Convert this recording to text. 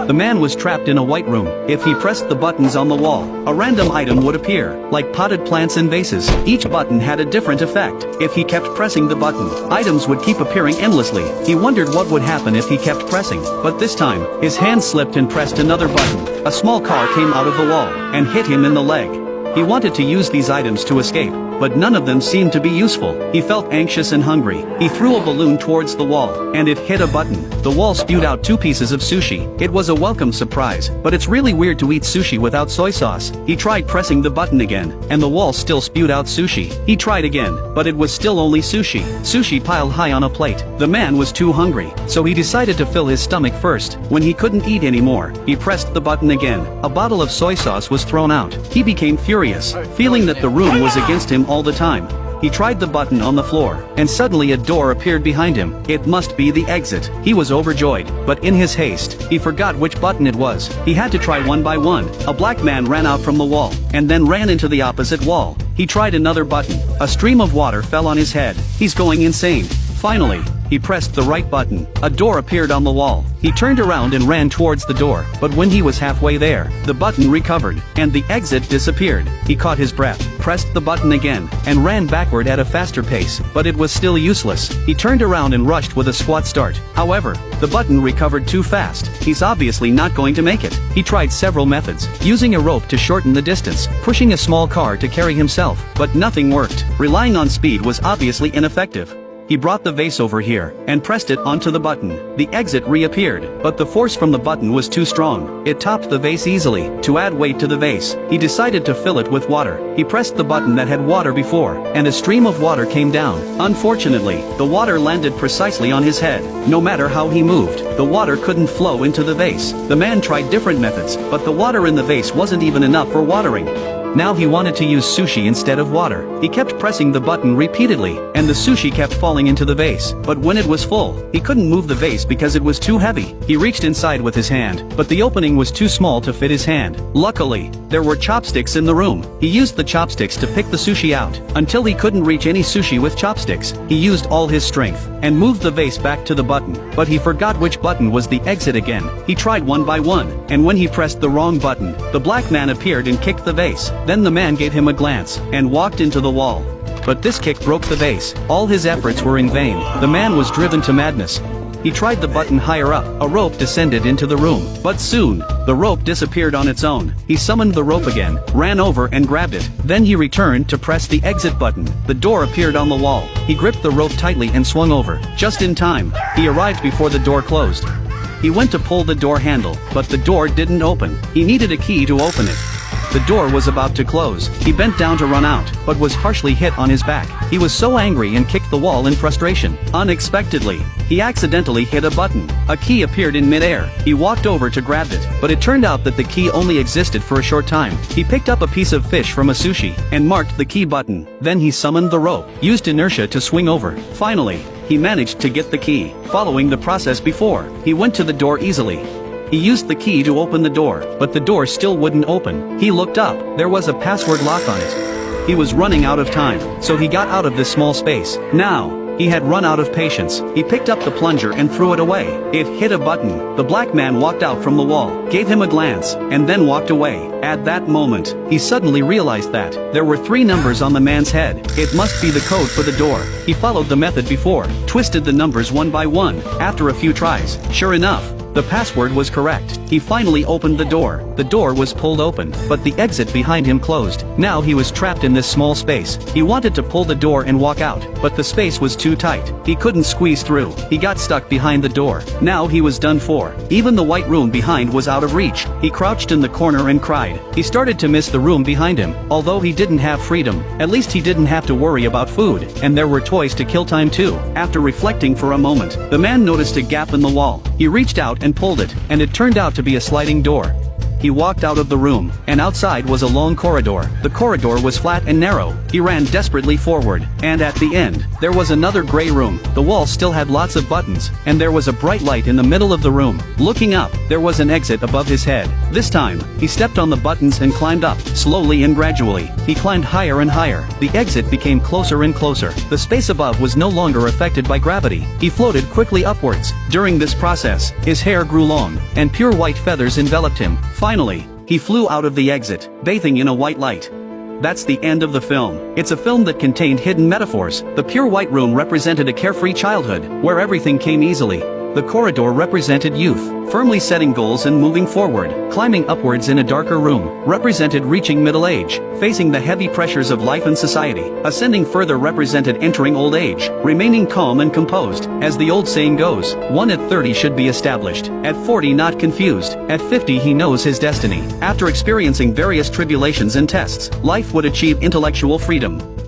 The man was trapped in a white room. If he pressed the buttons on the wall, a random item would appear, like potted plants and vases. Each button had a different effect. If he kept pressing the button, items would keep appearing endlessly. He wondered what would happen if he kept pressing, but this time, his hand slipped and pressed another button. A small car came out of the wall and hit him in the leg. He wanted to use these items to escape, but none of them seemed to be useful. He felt anxious and hungry. He threw a balloon towards the wall, and it hit a button. The wall spewed out 2 pieces of sushi. It was a welcome surprise, but it's really weird to eat sushi without soy sauce. He tried pressing the button again, and the wall still spewed out sushi. He tried again, but it was still only sushi. Sushi piled high on a plate. The man was too hungry, so he decided to fill his stomach first. When he couldn't eat anymore, he pressed the button again. A bottle of soy sauce was thrown out. He became furious, feeling that the room was against him all the time. He tried the button on the floor, and suddenly a door appeared behind him. It must be the exit. He was overjoyed, but in his haste, he forgot which button it was. He had to try one by one. A black man ran out from the wall, and then ran into the opposite wall. He tried another button. A stream of water fell on his head. He's going insane. Finally, he pressed the right button. A door appeared on the wall. He turned around and ran towards the door, but when he was halfway there, the button recovered, and the exit disappeared. He caught his breath, pressed the button again, and ran backward at a faster pace, but it was still useless. He turned around and rushed with a squat start. However, the button recovered too fast. He's obviously not going to make it. He tried several methods, using a rope to shorten the distance, pushing a small car to carry himself, but nothing worked. Relying on speed was obviously ineffective. He brought the vase over here, and pressed it onto the button. The exit reappeared, but the force from the button was too strong. It topped the vase easily. To add weight to the vase, he decided to fill it with water. He pressed the button that had water before, and a stream of water came down. Unfortunately, the water landed precisely on his head. No matter how he moved, the water couldn't flow into the vase. The man tried different methods, but the water in the vase wasn't even enough for watering. Now he wanted to use sushi instead of water. He kept pressing the button repeatedly, and the sushi kept falling into the vase. But when it was full, he couldn't move the vase because it was too heavy. He reached inside with his hand, but the opening was too small to fit his hand. Luckily, there were chopsticks in the room. He used the chopsticks to pick the sushi out. Until he couldn't reach any sushi with chopsticks, he used all his strength, and moved the vase back to the button. But he forgot which button was the exit again. He tried one by one, and when he pressed the wrong button, the black man appeared and kicked the vase. Then the man gave him a glance, and walked into the wall. But this kick broke the vase. All his efforts were in vain. The man was driven to madness. He tried the button higher up. A rope descended into the room. But soon, the rope disappeared on its own. He summoned the rope again, ran over and grabbed it. Then he returned to press the exit button. The door appeared on the wall. He gripped the rope tightly and swung over. Just in time, he arrived before the door closed. He went to pull the door handle, but the door didn't open. He needed a key to open it. The door was about to close. He bent down to run out, but was harshly hit on his back. He was so angry and kicked the wall in frustration. Unexpectedly, he accidentally hit a button. A key appeared in midair. He walked over to grab it, but it turned out that the key only existed for a short time. He picked up a piece of fish from a sushi, and marked the key button. Then he summoned the rope, used inertia to swing over. Finally, he managed to get the key. Following the process before, he went to the door easily. He used the key to open the door, but the door still wouldn't open. He looked up. There was a password lock on it. He was running out of time, so he got out of this small space. Now, he had run out of patience. He picked up the plunger and threw it away. It hit a button. The black man walked out from the wall, gave him a glance, and then walked away. At that moment, he suddenly realized that there were 3 numbers on the man's head. It must be the code for the door. He followed the method before, twisted the numbers one by one. After a few tries, sure enough, the password was correct. He finally opened the door. The door was pulled open, but the exit behind him closed. Now he was trapped in this small space. He wanted to pull the door and walk out, but the space was too tight. He couldn't squeeze through. He got stuck behind the door. Now he was done for. Even the white room behind was out of reach. He crouched in the corner and cried. He started to miss the room behind him. Although he didn't have freedom, at least he didn't have to worry about food, and there were toys to kill time too. After reflecting for a moment, the man noticed a gap in the wall. He reached out and pulled it, and it turned out to be a sliding door. he walked out of the room, and outside was a long corridor. The corridor was flat and narrow. He ran desperately forward, and at the end, there was another gray room. The wall still had lots of buttons, and there was a bright light in the middle of the room. Looking up, there was an exit above his head. This time, he stepped on the buttons and climbed up, slowly and gradually. He climbed higher and higher. The exit became closer and closer. The space above was no longer affected by gravity. He floated quickly upwards. During this process, his hair grew long, and pure white feathers enveloped him. Finally, he flew out of the exit, bathing in a white light. That's the end of the film. It's a film that contained hidden metaphors. The pure white room represented a carefree childhood, where everything came easily. The corridor represented youth, firmly setting goals and moving forward. Climbing upwards in a darker room represented reaching middle age, facing the heavy pressures of life and society. Ascending further represented entering old age, remaining calm and composed. As the old saying goes, one at 30 should be established, at 40 not confused, at 50 he knows his destiny. After experiencing various tribulations and tests, life would achieve intellectual freedom.